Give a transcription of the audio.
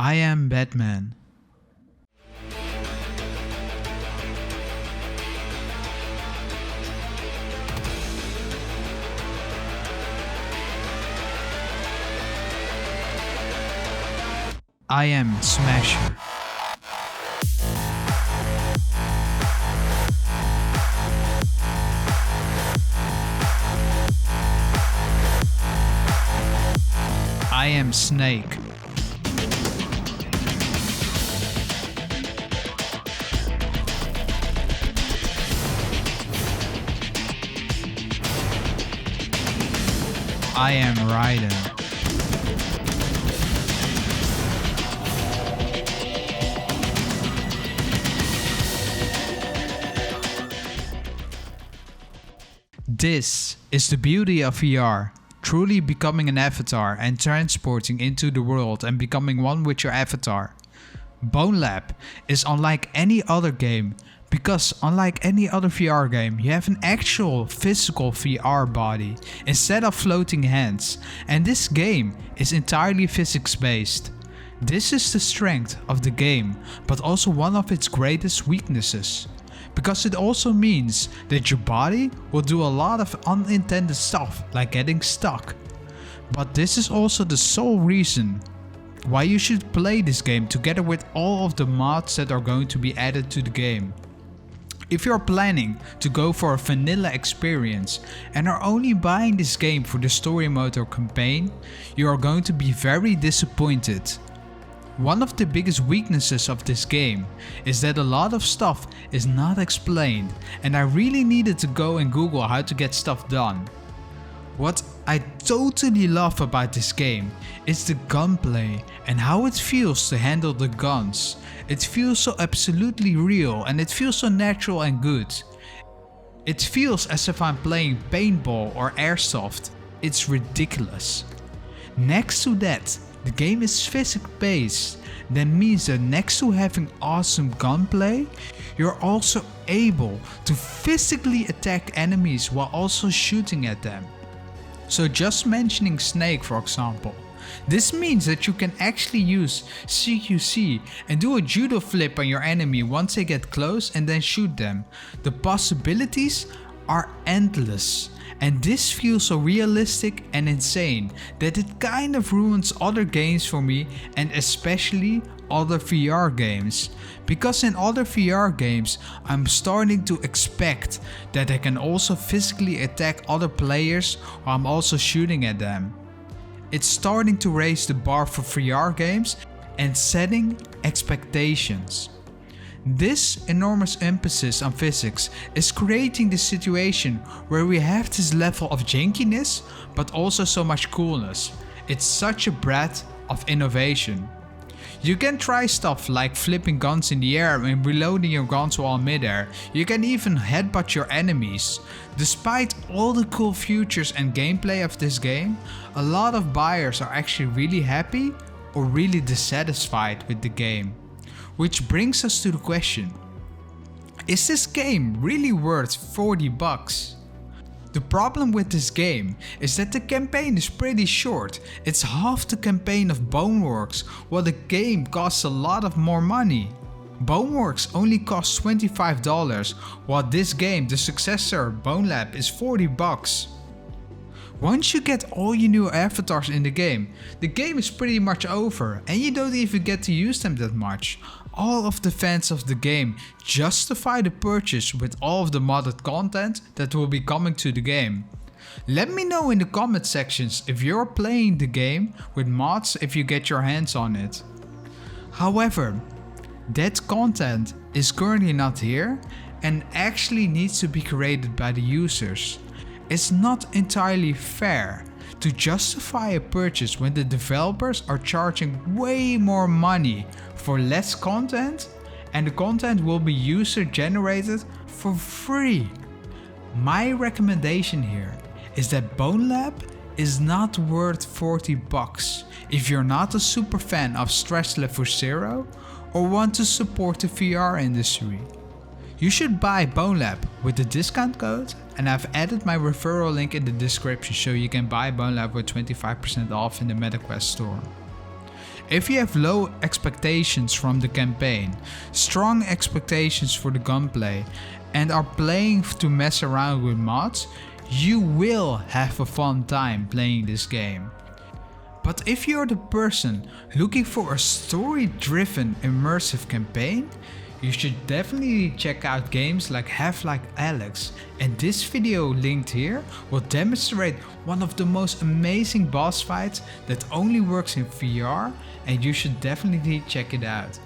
I am Batman. I am Smasher. I am Snake. I am Raiden. This is the beauty of VR, truly becoming an avatar and transporting into the world and becoming one with your avatar. Bonelab is unlike any other game because unlike any other VR game, you have an actual physical VR body instead of floating hands, and this game is entirely physics based. This is the strength of the game, but also one of its greatest weaknesses. Because it also means that your body will do a lot of unintended stuff like getting stuck. But this is also the sole reason why you should play this game together with all of the mods that are going to be added to the game. If you're planning to go for a vanilla experience and are only buying this game for the story mode or campaign, you are going to be very disappointed. One of the biggest weaknesses of this game is that a lot of stuff is not explained, and I really needed to go and Google how to get stuff done. What I totally love about this game is the gunplay and how it feels to handle the guns. It feels so absolutely real and it feels so natural and good. It feels as if I'm playing paintball or airsoft. It's ridiculous. Next to that, the game is physics based. That means that next to having awesome gunplay, you're also able to physically attack enemies while also shooting at them. So just mentioning Snake for example, this means that you can actually use CQC and do a judo flip on your enemy once they get close and then shoot them. The possibilities are endless. And this feels so realistic and insane that it kind of ruins other games for me, and especially other VR games. Because in other VR games I'm starting to expect that I can also physically attack other players while I'm also shooting at them. It's starting to raise the bar for VR games and setting expectations. This enormous emphasis on physics is creating this situation where we have this level of jankiness but also so much coolness. It's such a breadth of innovation. You can try stuff like flipping guns in the air and reloading your guns while midair. You can even headbutt your enemies. Despite all the cool features and gameplay of this game, a lot of buyers are actually really happy or really dissatisfied with the game. Which brings us to the question, is this game really worth $40? The problem with this game is that the campaign is pretty short. It's half the campaign of Boneworks, while the game costs a lot of more money. Boneworks only costs $25, while this game, the successor Bonelab, is $40. Once you get all your new avatars in the game is pretty much over and you don't even get to use them that much. All of the fans of the game justify the purchase with all of the modded content that will be coming to the game. Let me know in the comment sections if you're playing the game with mods if you get your hands on it. However, that content is currently not here and actually needs to be created by the users. It's not entirely fair to justify a purchase when the developers are charging way more money for less content and the content will be user generated for free. My recommendation here is that Bonelab is not worth $40 if you're not a super fan of Stress Level Zero or want to support the VR industry. You should buy Bonelab with the discount code, and I've added my referral link in the description so you can buy Bonelab with 25% off in the MetaQuest store. If you have low expectations from the campaign, strong expectations for the gunplay, and are playing to mess around with mods, you will have a fun time playing this game. But if you're the person looking for a story-driven immersive campaign, you should definitely check out games like Half-Life Alyx, and this video linked here will demonstrate one of the most amazing boss fights that only works in VR, and you should definitely check it out.